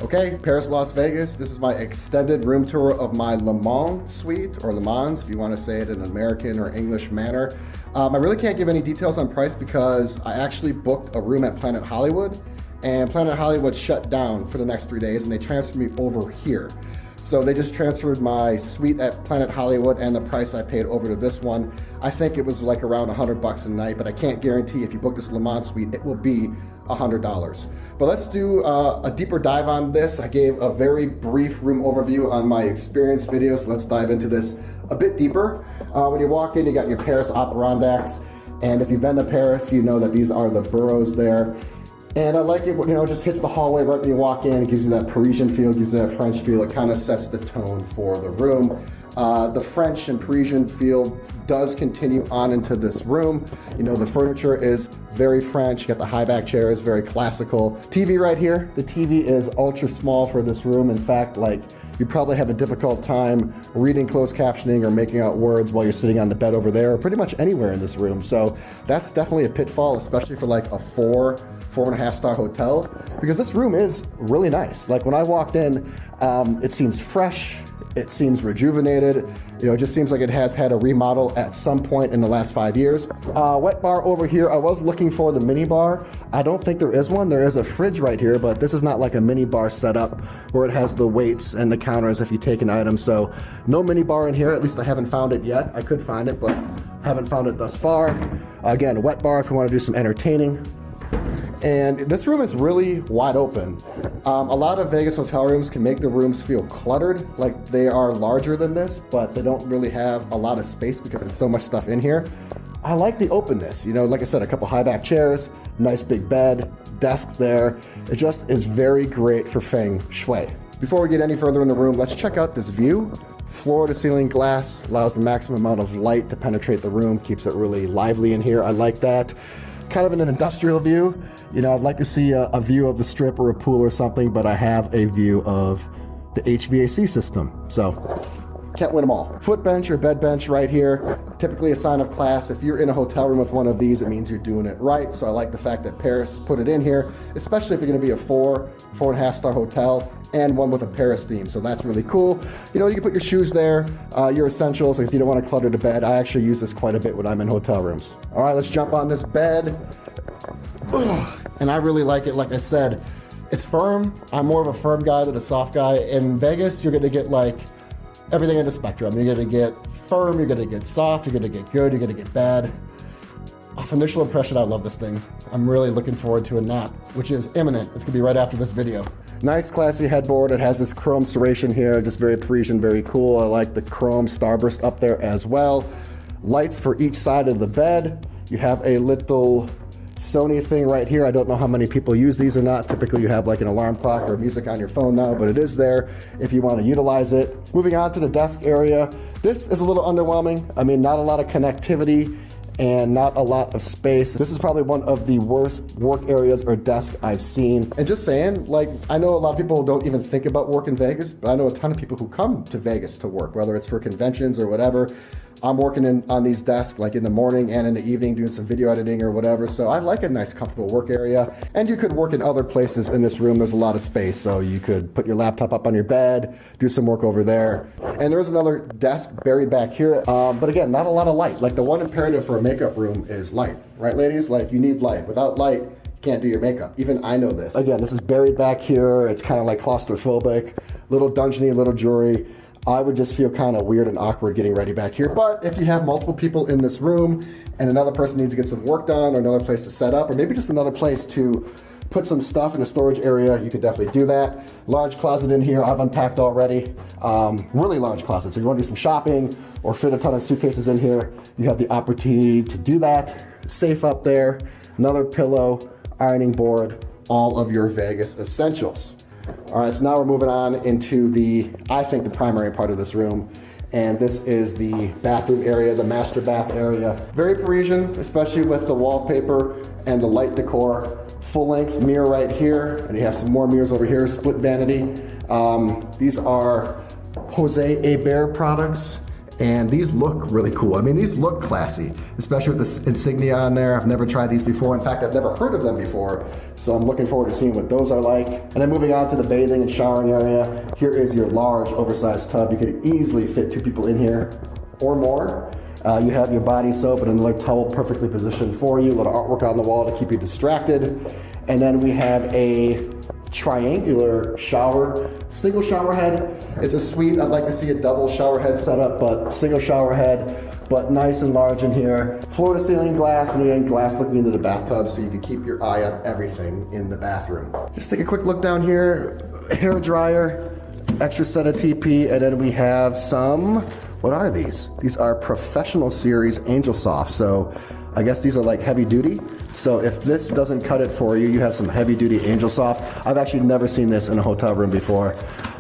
Okay, Paris, Las Vegas. This is my extended room tour of my Le Mans suite, or Le Mans, if you want to say it in an American or English manner. I really can't give any details on price because I actually booked a room at Planet Hollywood, and Planet Hollywood shut down for the next 3 days, and they transferred me over here. So they just transferred my suite at Planet Hollywood and the price I paid over to this one. I think it was like around $100 a night, but I can't guarantee if you book this Le Mans suite, it will be $100. But let's do a deeper dive on this. I gave a very brief room overview on my experience video, so let's dive into this a bit deeper. When you walk in, you got your Paris Adirondacks, and if you've been to Paris, you know that these are the boroughs there. And I like it, you know, it just hits the hallway right when you walk in. It gives you that Parisian feel, gives you that French feel. It kind of sets the tone for the room. The French and Parisian feel does continue on into this room. You know, the furniture is very French. You got the high back chairs, very classical. TV right here. The TV is ultra small for this room. In fact, like, you probably have a difficult time reading closed captioning or making out words while you're sitting on the bed over there, or pretty much anywhere in this room. So that's definitely a pitfall, especially for like a 4.5 star hotel, because this room is really nice. Like when I walked in, it seems fresh. It seems rejuvenated. You know, it just seems like it has had a remodel at some point in the last 5 years. Wet bar over here. I was looking for the mini bar. I don't think there is one. There is a fridge right here, but this is not like a mini bar setup where it has the weights and the counters if you take an item. So no mini bar in here. At least I haven't found it yet. I could find it, but haven't found it thus far. Again, wet bar if you want to do some entertaining. And this room is really wide open. A lot of Vegas hotel rooms can make the rooms feel cluttered, like they are larger than this, but they don't really have a lot of space because there's so much stuff in here. I like the openness. You know, like I said, a couple high back chairs, nice big bed, desks there. It just is very great for feng shui. Before we get any further in the room, let's check out this view. Floor to ceiling glass allows the maximum amount of light to penetrate the room, keeps it really lively in here. I like that. Kind of in an industrial view. You know, I'd like to see a view of the strip or a pool or something, but I have a view of the HVAC system. So can't win them all. Foot bench or bed bench right here. Typically a sign of class. If you're in a hotel room with one of these, it means you're doing it right. So I like the fact that Paris put it in here, especially if you're going to be a 4.5 star hotel and one with a Paris theme. So that's really cool. You know, you can put your shoes there, your essentials. Like if you don't want to clutter the bed, I actually use this quite a bit when I'm in hotel rooms. All right, let's jump on this bed. And I really like it. Like I said, it's firm. I'm more of a firm guy than a soft guy. In Vegas, you're going to get like everything in the spectrum. You're going to get firm, you're going to get soft, you're going to get good, you're going to get bad. Off initial impression, I love this thing. I'm really looking forward to a nap, which is imminent. It's going to be right after this video. Nice classy headboard. It has this chrome serration here, just very Parisian, very cool. I like the chrome starburst up there as well. Lights for each side of the bed. You have a little Sony thing right here. I don't know how many people use these or not. Typically you have like an alarm clock or music on your phone now, but it is there if you want to utilize it. Moving on to the desk area. This is a little underwhelming. I mean, not a lot of connectivity and not a lot of space. This is probably one of the worst work areas or desks I've seen. And just saying, like, I know a lot of people don't even think about work in Vegas, but I know a ton of people who come to Vegas to work, whether it's for conventions or whatever. I'm working on these desks like in the morning and in the evening doing some video editing or whatever. So I like a nice comfortable work area. And you could work in other places in this room. There's a lot of space. So you could put your laptop up on your bed, do some work over there. And there's another desk buried back here. But again, not a lot of light. Like the one imperative for a makeup room is light, right ladies? Like you need light. Without light, you can't do your makeup. Even I know this. Again, this is buried back here. It's kind of like claustrophobic, little dungeony, little jewelry. I would just feel kind of weird and awkward getting ready back here. But if you have multiple people in this room and another person needs to get some work done or another place to set up or maybe just another place to put some stuff in a storage area, you could definitely do that. Large closet in here, I've unpacked already. Really large closet. So if you want to do some shopping or fit a ton of suitcases in here, you have the opportunity to do that. Safe up there, another pillow, ironing board, all of your Vegas essentials. All right, so now we're moving on into I think the primary part of this room. And this is the bathroom area, the master bath area. Very Parisian, especially with the wallpaper and the light decor. Full-length mirror right here, and you have some more mirrors over here, split vanity. These are Jose Hebert products, And these look really cool. I mean, these look classy, especially with this insignia on there. I've never tried these before. In fact, I've never heard of them before. So I'm looking forward to seeing what those are like. And then moving on to the bathing and showering area. Here is your large oversized tub. You could easily fit 2 people in here or more. You have your body soap and another towel perfectly positioned for you. A little artwork on the wall to keep you distracted. And then we have a triangular shower, single shower head. It's a suite. I'd like to see a double shower head setup, but single shower head, but nice and large in here. Floor to ceiling glass, and again, glass looking into the bathtub so you can keep your eye on everything in the bathroom. Just take a quick look down here. Hair dryer, extra set of TP, and then we have some, what are these? These are Professional Series Angel Soft. So I guess these are like heavy duty. So if this doesn't cut it for you, you have some heavy duty Angel Soft. I've actually never seen this in a hotel room before.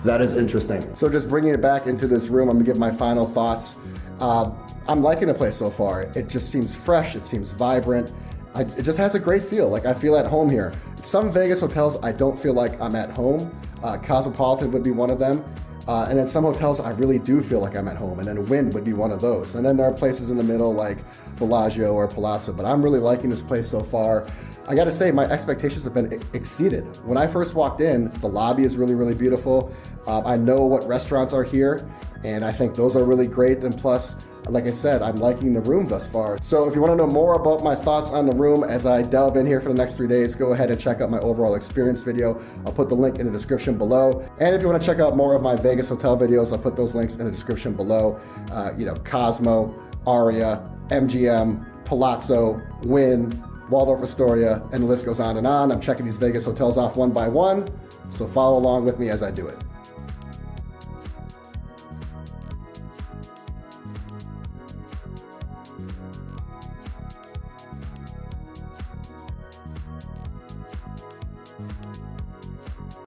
That is interesting. So just bringing it back into this room, I'm gonna give my final thoughts. I'm liking the place so far. It just seems fresh, it seems vibrant. It just has a great feel, like I feel at home here. Some Vegas hotels, I don't feel like I'm at home. Cosmopolitan would be one of them. And then some hotels, I really do feel like I'm at home. And then Wynn would be one of those. And then there are places in the middle like Bellagio or Palazzo, but I'm really liking this place so far. I gotta say, my expectations have been exceeded. When I first walked in, the lobby is really, really beautiful. I know what restaurants are here, and I think those are really great. And plus, like I said, I'm liking the room thus far. So if you want to know more about my thoughts on the room as I delve in here for the next 3 days, go ahead and check out my overall experience video. I'll put the link in the description below. And if you want to check out more of my Vegas hotel videos, I'll put those links in the description below. Cosmo, Aria, MGM, Palazzo, Wynn, Waldorf Astoria, and the list goes on and on. I'm checking these Vegas hotels off one by one, so follow along with me as I do it.